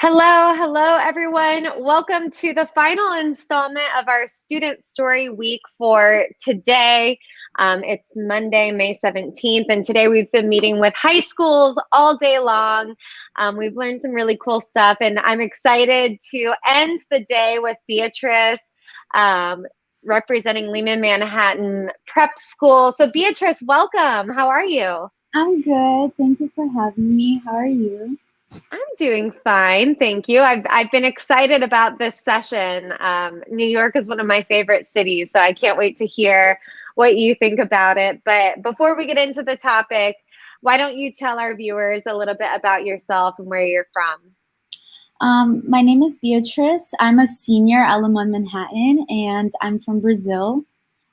Hello, everyone. Welcome to the final installment of our Student Story Week for today. It's Monday, May 17th, and today we've been meeting with high schools all day long. We've learned some really cool stuff, and I'm excited to end the day with Beatrice, representing Léman Manhattan Prep School. So Beatrice, welcome. How are you? I'm good. Thank you for having me. How are you? I'm doing fine, thank you. I've been excited about this session. New York is one of my favorite cities, so I can't wait to hear what you think about it. But before we get into the topic, why don't you tell our viewers a little bit about yourself and where you're from? My name is Beatrice. I'm a senior at Léman Manhattan, and I'm from Brazil.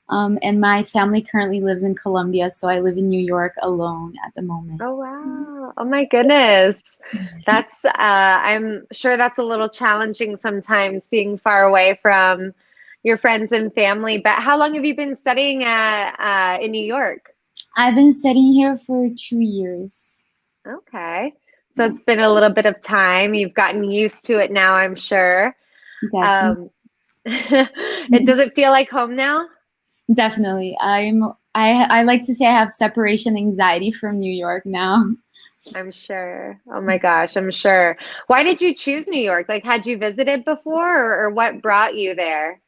And my family currently lives in Colombia, so I live in New York alone at the moment. Oh, wow. Oh, my goodness. I'm sure that's a little challenging sometimes being far away from your friends and family. But how long have you been studying in New York? I've been studying here for 2 years. Okay. So it's been a little bit of time. You've gotten used to it now, I'm sure. Definitely. Does it feel like home now? Definitely. I like to say I have separation anxiety from New York now. I'm sure. Oh my gosh, I'm sure. Why did you choose New York? Like, had you visited before, or what brought you there?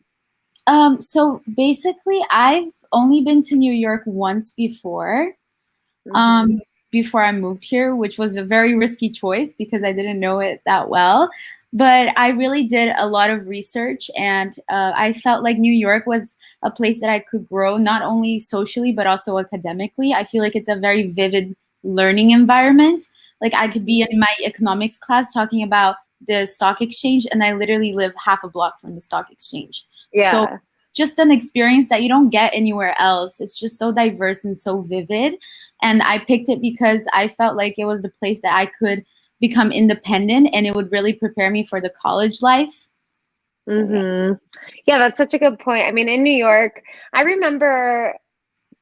So basically, I've only been to New York once Hmm. before I moved here, which was a very risky choice because I didn't know it that well. But I really did a lot of research, and I felt like New York was a place that I could grow, not only socially, but also academically. I feel like it's a very vivid learning environment. Like I could be in my economics class talking about the stock exchange, and I literally live half a block from the stock exchange. So Yeah. just an experience that you don't get anywhere else. It's just so diverse and so vivid. And I picked it because I felt like it was the place that I could become independent and it would really prepare me for the college life. So yeah. Hmm. Yeah, that's such a good point. I mean, in New York, I remember,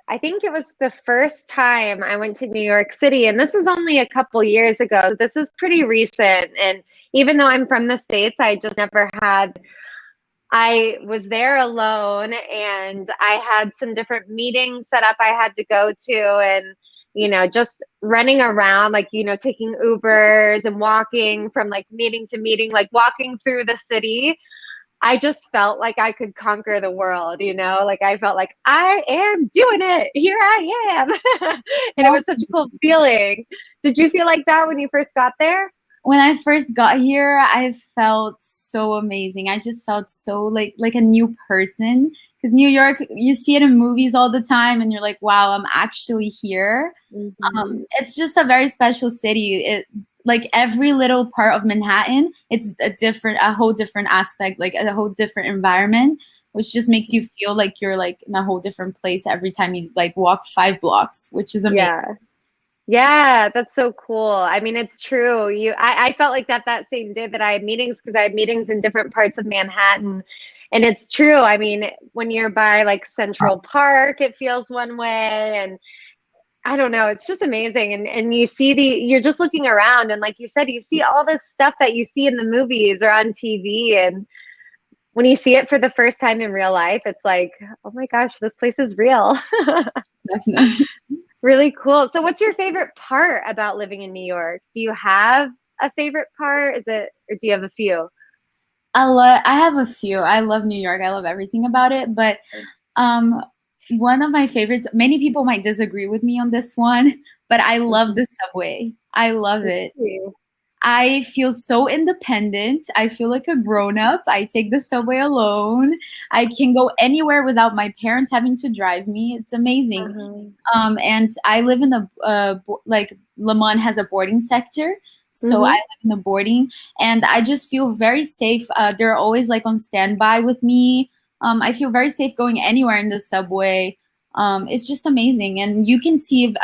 I think it was the first time I went to New York City, and this was only a couple years ago. So this is pretty recent. And even though I'm from the States, I just never had I was there alone and I had some different meetings set up I had to go to, and just running around, like, taking Ubers and walking from like meeting to meeting, like walking through the city. I just felt like I could conquer the world, like I felt like I am doing it. Here I am. And it was such a cool feeling. Did you feel like that when you first got there? When I first got here, I felt so amazing. I just felt so like a new person. Because New York, you see it in movies all the time, and you're like, "Wow, I'm actually here." Hmm. It's just a very special city. It like every little part of Manhattan, it's a whole different aspect, like a whole different environment, which just makes you feel like you're like in a whole different place every time you like walk 5 blocks, which is amazing. Yeah. Yeah, that's so cool. I mean, it's true. I felt like that same day that I had meetings, because I had meetings in different parts of Manhattan. And it's true. I mean, when you're by like Central Park, it feels one way. And I don't know, it's just amazing. And you're just looking around, and like you said, you see all this stuff that you see in the movies or on TV. And when you see it for the first time in real life, it's like, oh my gosh, this place is real. Definitely. Really cool. So what's your favorite part about living in New York? Do you have a favorite part? Or do you have a few? I have a few. I love New York. I love everything about it. But um, one of my favorites, many people might disagree with me on this one, but I love Mhm. the subway. I love it. Really? I feel so independent. I feel like a grown up. I take the subway alone. I can go anywhere without my parents having to drive me. It's amazing. Uh-huh. And I live in the like Lemon has a boarding sector, so I Mm-hmm. live in the boarding, and I just feel very safe. They're always like on standby with me. I feel very safe going anywhere in the subway. It's just amazing, and you can see.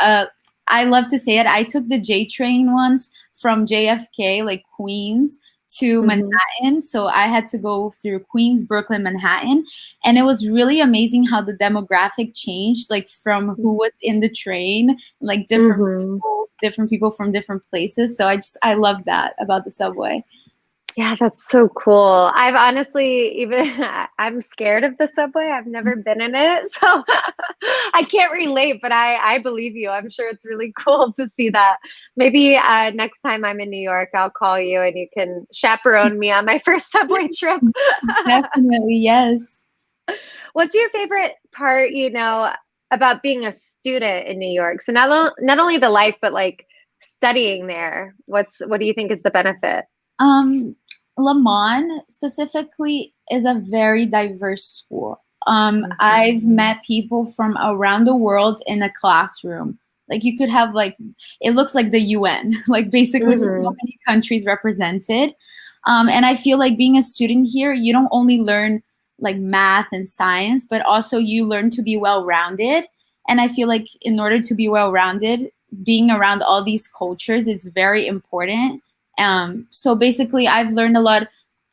I love to say it. I took the J train once from JFK, like Queens, to Mm-hmm. Manhattan. So I had to go through Queens, Brooklyn, Manhattan, and it was really amazing how the demographic changed, like from who was in the train, like Mm-hmm. different people from different places. So I love that about the subway. Yeah, that's so cool. I've honestly even I'm scared of the subway. I've never been in it, so I can't relate, but I believe you. I'm sure it's really cool to see that. Maybe next time I'm in New York, I'll call you and you can chaperone me on my first subway trip. Definitely, yes. What's your favorite part, about being a student in New York? So not only the life, but like studying there. What do you think is the benefit? Um, Léman specifically is a very diverse school. I've Mhm. met people from around the world in a classroom. Like you could have like it looks like the UN, like basically so Mhm. many countries represented. And I feel like being a student here, you don't only learn like math and science, but also you learn to be well-rounded. And I feel like in order to be well-rounded, being around all these cultures is very important. So basically, I've learned a lot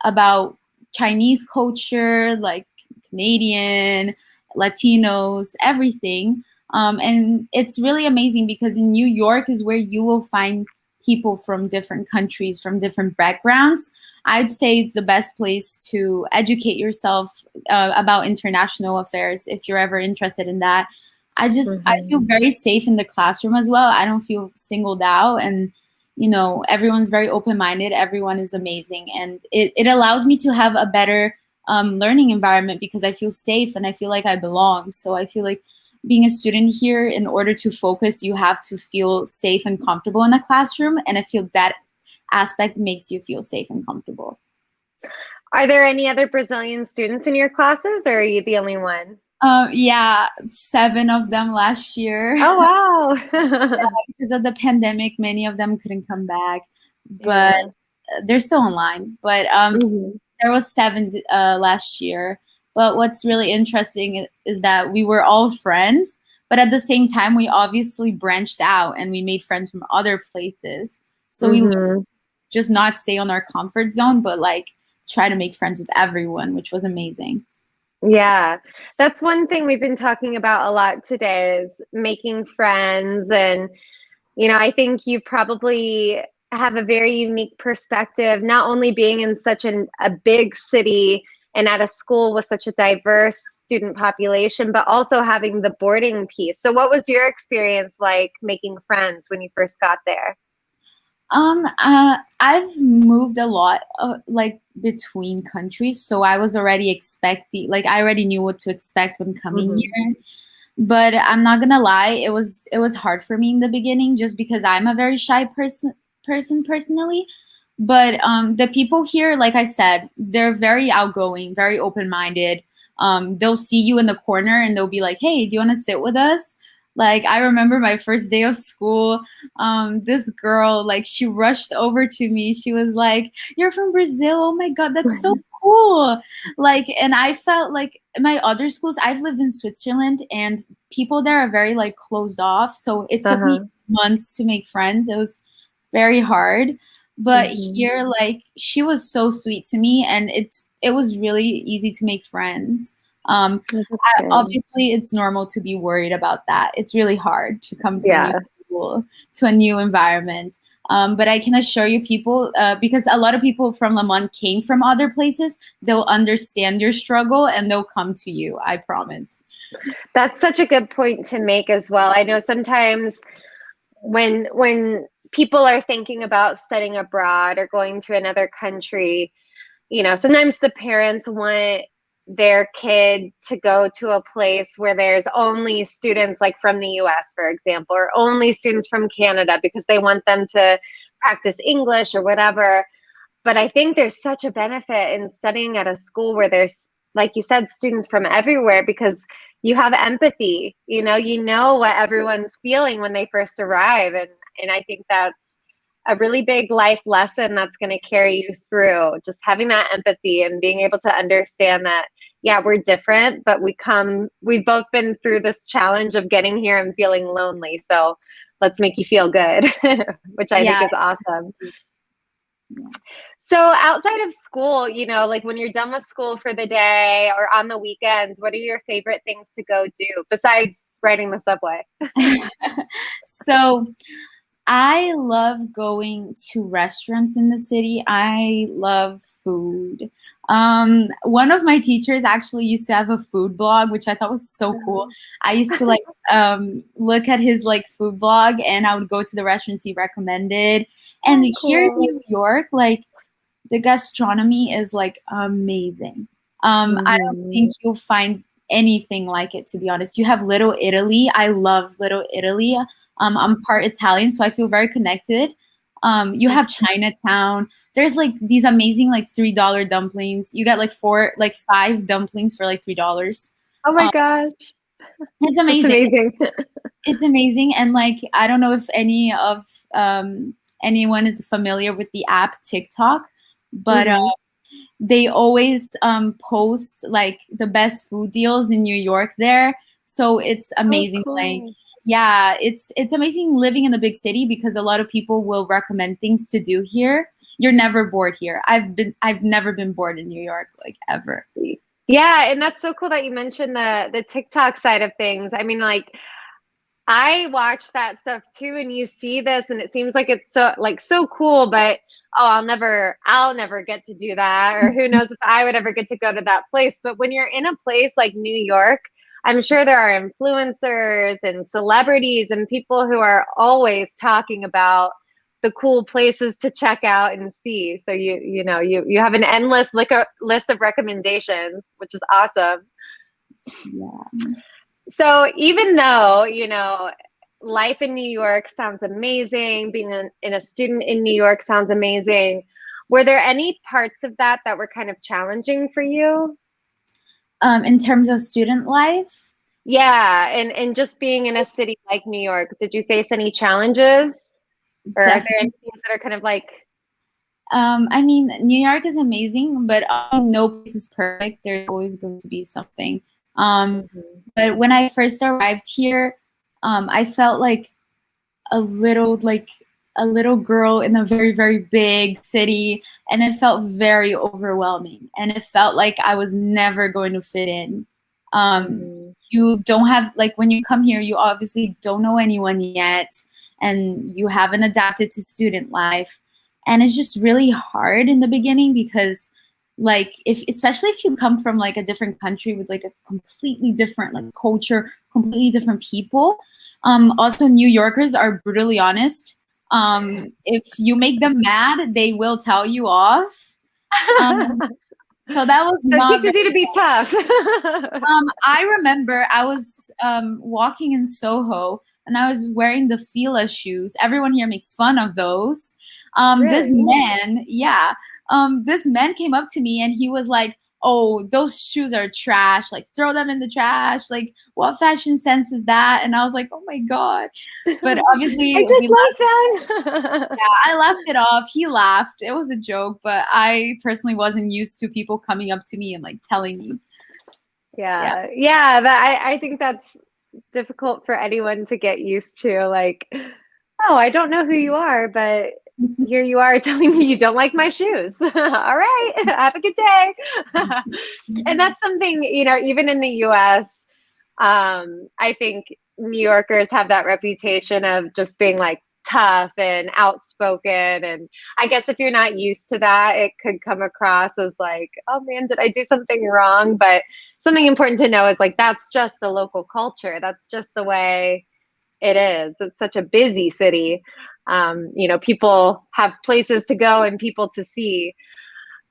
about Chinese culture, like Canadian, Latinos, everything. And it's really amazing because in New York is where you will find people from different countries, from different backgrounds. I'd say it's the best place to educate yourself about international affairs if you're ever interested in that. I feel Mhm. very safe in the classroom as well. I don't feel singled out, and everyone's very open-minded. Everyone is amazing, and it allows me to have a better learning environment because I feel safe and I feel like I belong. So I feel like being a student here, in order to focus, you have to feel safe and comfortable in the classroom, and I feel that aspect makes you feel safe and comfortable. Are there any other Brazilian students in your classes, or are you the only one? Yeah, 7 of them last year. Oh, wow. Because of the pandemic, many of them couldn't come back, but Yeah. they're still online. But Mhm. there was 7 last year. But what's really interesting is that we were all friends, but at the same time, we obviously branched out and we made friends from other places. So we Mhm. just not stay on our comfort zone, but like try to make friends with everyone, which was amazing. Yeah. That's one thing we've been talking about a lot today is making friends. And, I think you probably have a very unique perspective, not only being in such a big city and at a school with such a diverse student population, but also having the boarding piece. So what was your experience like making friends when you first got there? I've moved a lot, like between countries, so I was already expecting, like I already knew what to expect when coming Hmm. here. But I'm not gonna lie, it was hard for me in the beginning, just because I'm a very shy person personally. But the people here, like I said, they're very outgoing, very open-minded. They'll see you in the corner and they'll be like, "Hey, do you want to sit with us?" Like I remember my first day of school, this girl, like she rushed over to me. She was like, "You're from Brazil? Oh my God, that's so cool!" Like, and I felt like my other schools, I've lived in Switzerland, and people there are very like closed off. So it took me Uh-huh. months to make friends. It was very hard. But Hmm. here, like, she was so sweet to me, and it was really easy to make friends. That's good. Obviously, it's normal to be worried about that. It's really hard to come to a new Yeah. school, to a new environment. But I can assure you, people, because a lot of people from Lemont came from other places, they'll understand your struggle and they'll come to you. I promise. That's such a good point to make as well. I know sometimes when people are thinking about studying abroad or going to another country, sometimes the parents want their kid to go to a place where there's only students like from the US, for example, or only students from Canada because they want them to practice English or whatever. But I think there's such a benefit in studying at a school where there's, like you said, students from everywhere because you have empathy. You know what everyone's feeling when they first arrive. And I think that's a really big life lesson that's going to carry you through just having that empathy and being able to understand that, yeah, we're different, but we've both been through this challenge of getting here and feeling lonely. So let's make you feel good, which I think Yeah. is awesome. So outside of school, like when you're done with school for the day or on the weekends, what are your favorite things to go do besides riding the subway? So I love going to restaurants in the city. I love food. One of my teachers actually used to have a food blog, which I thought was so cool. I used to like look at his like food blog, and I would go to the restaurants he recommended. And Oh, here in cool. New York, like the gastronomy is like amazing. I don't Hmm. think you'll find anything like it, to be honest. You have Little Italy. I love Little Italy. I'm part Italian, so I feel very connected. You have Chinatown. There's like these amazing like $3 dumplings. You get like five dumplings for like $3. Oh my Um, gosh, it's that's amazing. amazing. It's amazing, and like I don't know if anyone is familiar with the app TikTok, but Hmm. they always post like the best food deals in New York there. So it's Oh, amazing. Like, cool. yeah, it's amazing living in the big city because a lot of people will recommend things to do here. You're never bored here. I've never been bored in New York, like ever. Yeah, and that's so cool that you mentioned the TikTok side of things. I mean, like I watch that stuff too, and you see this, and it seems like it's so cool, but oh, I'll never get to do that, or who knows if I would ever get to go to that place. But when you're in a place like New York, I'm sure there are influencers and celebrities and people who are always talking about the cool places to check out and see. So you have an endless list of recommendations, which is awesome. Yeah. So even though, life in New York sounds amazing, being in a student in New York sounds amazing, were there any parts of that were kind of challenging for you? In terms of student life, Yeah, and just being in a city like New York, did you face any challenges? Or are there any definitely. things that are kind of like, I mean, New York is amazing, but no place is perfect. There's always going to be something. Um, mhm. but when I first arrived here, I felt like a little girl in a very, very big city, and it felt very overwhelming. And it felt like I was never going to fit in. Mhm. You don't have like when you come here, you obviously don't know anyone yet, and you haven't adapted to student life, and it's just really hard in the beginning because like if especially if you come from like a different country with like a completely different like culture, completely different people. Also, New Yorkers are brutally honest. If you make them mad, they will tell you off. Um, so that was So it not teaches very. you to be tough. I remember I was walking in Soho and I was wearing the Fila shoes. Everyone here makes fun of those. This Really? man, yeah, this man came up to me and he was like, "Oh, those shoes are trash. Like, throw them in the trash. Like, what fashion sense is that?" And I was like, "Oh my god!" But I obviously, just like them. I laughed it off. He laughed. It was a joke, but I personally wasn't used to people coming up to me and like telling me, yeah. Yeah. Yeah, I think that's difficult for anyone to get used to. Like, oh, I don't know who you are, but here you are telling me you don't like my shoes. All right, have a good day. And that's something, even in the US, I think New Yorkers have that reputation of just being like tough and outspoken. And I guess if you're not used to that, it could come across as like, oh man, did I do something wrong? But something important to know is like, that's just the local culture. That's just the way it is. It's such a busy city. People have places to go and people to see.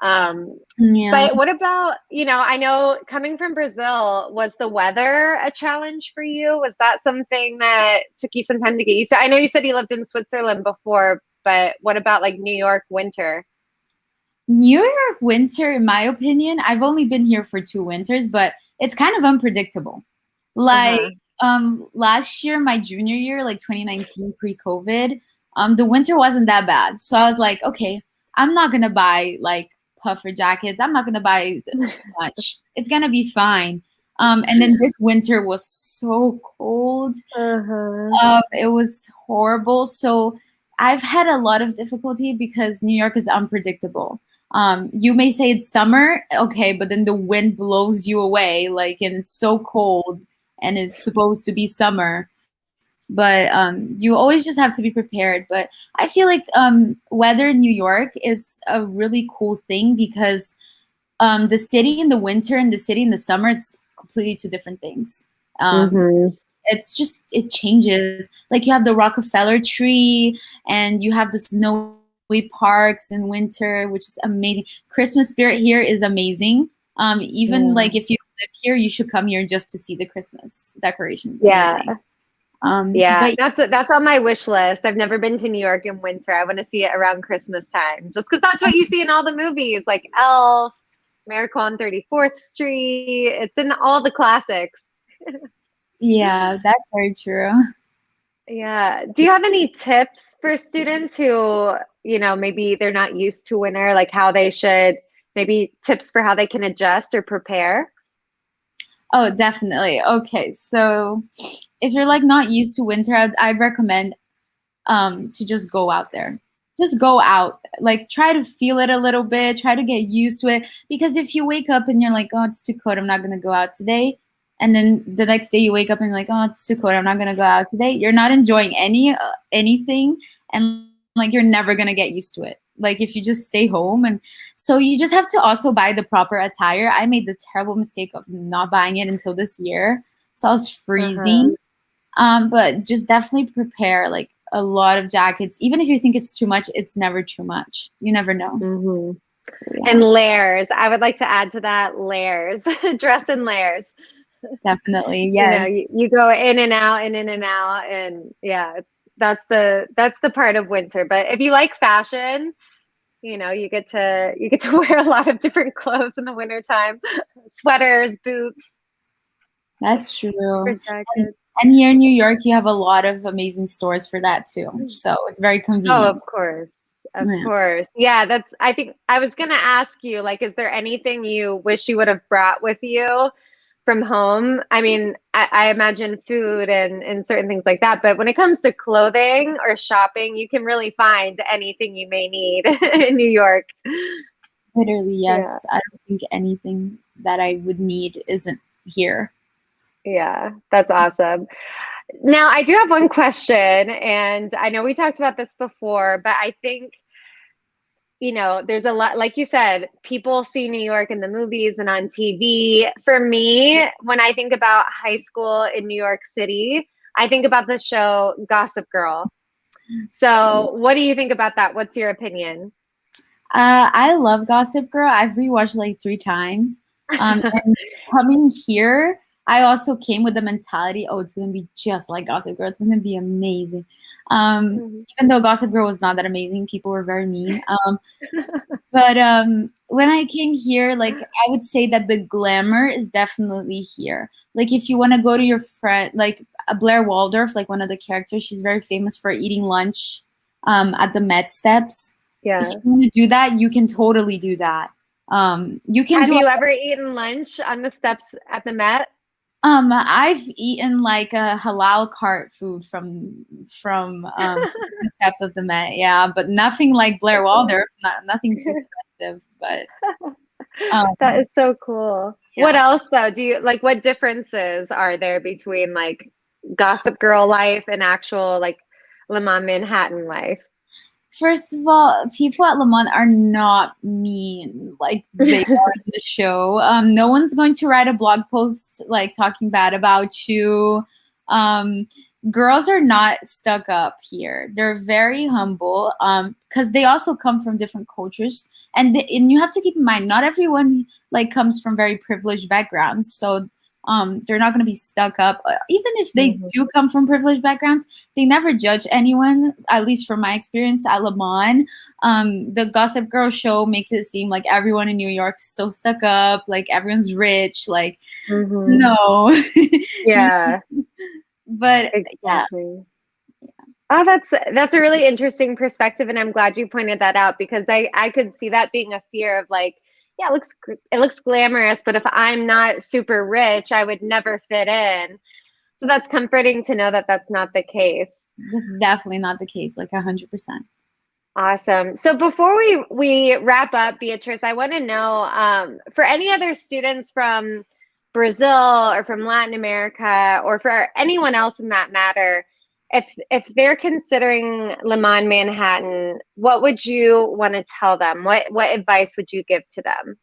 Um, Yeah. but what about, I know coming from Brazil, was the weather a challenge for you? Was that something that took you some time to get used to? I know you said you lived in Switzerland before, but what about like New York winter? New York winter, in my opinion, I've only been here for 2 winters, but it's kind of unpredictable. Like Uh-huh. last year, my junior year, like 2019, pre-COVID, the winter wasn't that bad. So I was like, okay, I'm not gonna buy like puffer jackets. I'm not gonna buy too much. It's gonna be fine. And then this winter was so cold. Uh-huh. It was horrible. So I've had a lot of difficulty because New York is unpredictable. You may say it's summer, okay, but then the wind blows you away, like, and it's so cold, and it's supposed to be summer. but you always just have to be prepared. But I feel like weather in New York is a really cool thing because the city in the winter and the city in the summer is completely two different things. Mm-hmm. It's just it changes. Like you have the Rockefeller tree, and you have the snowy parks in winter, which is amazing. Christmas spirit here is amazing. Even Yeah. like if you live here, you should come here just to see the Christmas decorations. Yeah. Amazing. Yeah, But that's on my wish list. I've never been to New York in winter. I want to see it around Christmas time, just because that's what you see in all the movies, like Elf, Miracle on 34th Street. It's in all the classics. yeah, that's very true. Yeah. Do you have any tips for students who, maybe they're not used to winter, like how they should, maybe tips for how they can adjust or prepare? Oh, definitely. Okay, so if you're like not used to winter, I'd recommend to just go out there. Just go out. Like try to feel it a little bit, try to get used to it. Because if you wake up and you're like, oh, it's too cold, I'm not gonna go out today. And then the next day you wake up and you're like, oh, it's too cold, I'm not gonna go out today. You're not enjoying anything, and like you're never gonna get used to it. Like if you just stay home, and so you just have to also buy the proper attire. I made the terrible mistake of not buying it until this year. So I was Uh-huh. freezing. But just definitely prepare like a lot of jackets. Even if you think it's too much, it's never too much. You never know. Hmm. So yeah, And layers. I would like to add to that layers, dress in layers. definitely. You know, Yes. you go in and out and in and out, and yeah, that's the part of winter. But if you like fashion, you get to wear a lot of different clothes in the wintertime. Sweaters, boots, That's true. different And, jackets. and here in New York, you have a lot of amazing stores for that too. So it's very Oh, of convenient. course. Of Yeah. course. Yeah, I think I was gonna ask you, like, is there anything you wish you would have brought with you from home? I mean, I imagine food and certain things like that, but when it comes to clothing or shopping, you can really find anything you may need in New York. Literally, Yeah. yes. I don't think anything that I would need isn't here. Yeah, that's awesome. Now, I do have one question, and I know we talked about this before, but I think, there's a lot, like you said, people see New York in the movies and on TV. For me, when I think about high school in New York City, I think about the show Gossip Girl. So, what do you think about that? What's your opinion? I love Gossip Girl. I've rewatched like 3 times. And coming here, I also came with the mentality, oh, it's gonna be just like Gossip Girl. It's gonna be amazing. Mhm. Even though Gossip Girl was not that amazing, people were very mean. But when I came here, like I would say that the glamour is definitely here. Like if you want to go to your friend, like Blair Waldorf, like one of the characters, she's very famous for eating lunch at the Met Steps. If Yeah. you want to do that, you can totally do that. You can Have do. you ever eaten lunch on the steps at the Met? I've eaten like a halal cart food from the steps of the Met. Yeah, but nothing like Blair Waldorf. Nothing too expensive, but. That Um, is so cool. What yeah. else though? Do you like what differences are there between like Gossip Girl life and actual like Léman Manhattan life? First of all, people at Lamont are not mean like they are in the show. No one's going to write a blog post like talking bad about you. Um, Girls are not stuck up here. They're very humble because they also come from different cultures, and you have to keep in mind not everyone like comes from very privileged backgrounds. So they're not going to be stuck up. Even if they Mhm. do come from privileged backgrounds, they never judge anyone, at least from my experience at Le Mans. The Gossip Girl show makes it seem like everyone in New York is so stuck up, like everyone's rich. Like, Mhm. no. Yeah, But yeah, exactly. Oh, that's a really interesting perspective, and I'm glad you pointed that out because I could see that being a fear of like, yeah, it looks glamorous, but if I'm not super rich, I would never fit in. So that's comforting to know that that's not the case. that's definitely not the case, like 100%. Awesome. So before we wrap up, Beatrice, I want to know for any other students from Brazil or from Latin America or for anyone else in that matter, if they're considering Léman Manhattan, what would you want to tell them? What advice would you give to them?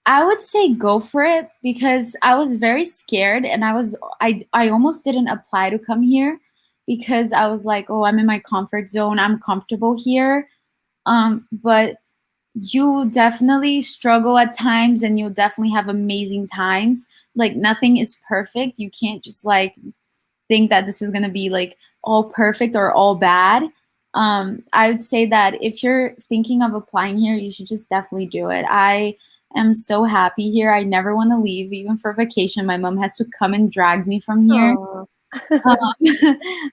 I would say go for it because I was very scared and I almost didn't apply to come here because I was like, oh, I'm in my comfort zone. I'm comfortable here. But you definitely struggle at times and you'll definitely have amazing times. Like nothing is perfect. You can't just like think that this is going to be like all perfect or all bad. I would say that if you're thinking of applying here, you should just definitely do it. I am so happy here. I never want to leave, even for vacation. My mom has to come and drag me from here. Oh.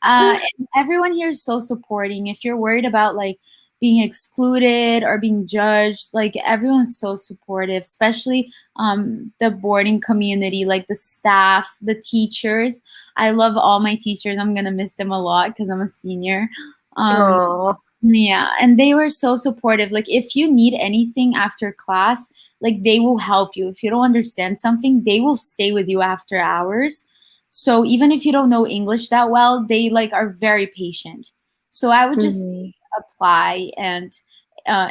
Um, and everyone here is so supporting. If you're worried about like being excluded or being judged, like everyone's so supportive, especially the boarding community, like the staff, the teachers. I love all my teachers. I'm gonna miss them a lot because I'm a senior. Um, Oh. yeah, and they were so supportive. Like if you need anything after class, like they will help you. If you don't understand something, they will stay with you after hours. So even if you don't know English that well, they like are very patient. So I would just Mhm. apply and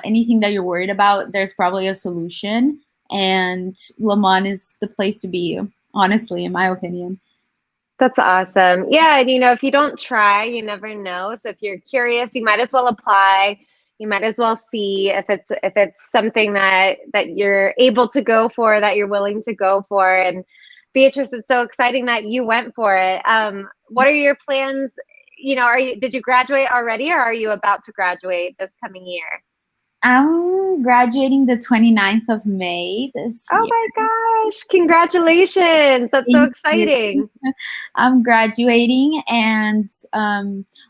anything that you're worried about, there's probably a solution. And Lamont is the place to be, honestly, in my opinion. That's awesome. Yeah, and if you don't try, you never know. So if you're curious, you might as well apply. You might as well see if it's something that you're able to go for, that you're willing to go for. And Beatrice, it's so exciting that you went for it. What are your plans? Did you graduate already, or are you about to graduate this coming year? I'm graduating the 29th of May this Oh year. my gosh, congratulations. That's so Thank you. exciting. I'm graduating, and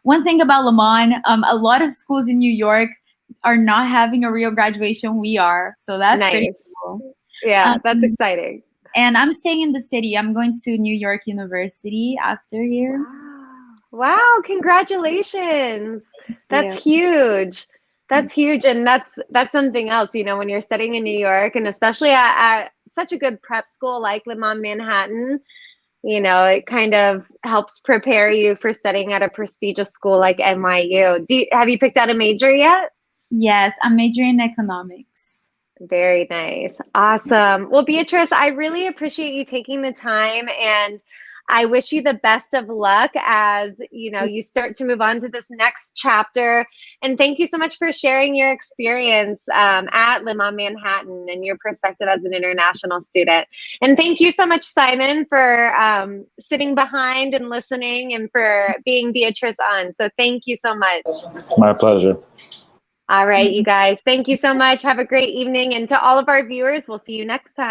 one thing about Lamont, a lot of schools in New York are not having a real graduation. We are, so that's pretty Nice. cool. Yeah, that's Um, exciting. and I'm staying in the city. I'm going to New York University after here. Wow. So Wow, congratulations. thank you. That's huge. That's huge. And that's something else, when you're studying in New York and especially at such a good prep school like Lemont Manhattan, it kind of helps prepare you for studying at a prestigious school like NYU. Have you picked out a major yet? Yes, I'm majoring in economics. Very nice. Awesome. Well, Beatrice, I really appreciate you taking the time and I wish you the best of luck as, you start to move on to this next chapter. And thank you so much for sharing your experience at Limon Manhattan and your perspective as an international student. And thank you so much, Simon, for sitting behind and listening and for being Beatrice on. So thank you so much. My pleasure. All right, you guys. Thank you so much. Have a great evening. And to all of our viewers, we'll see you next time.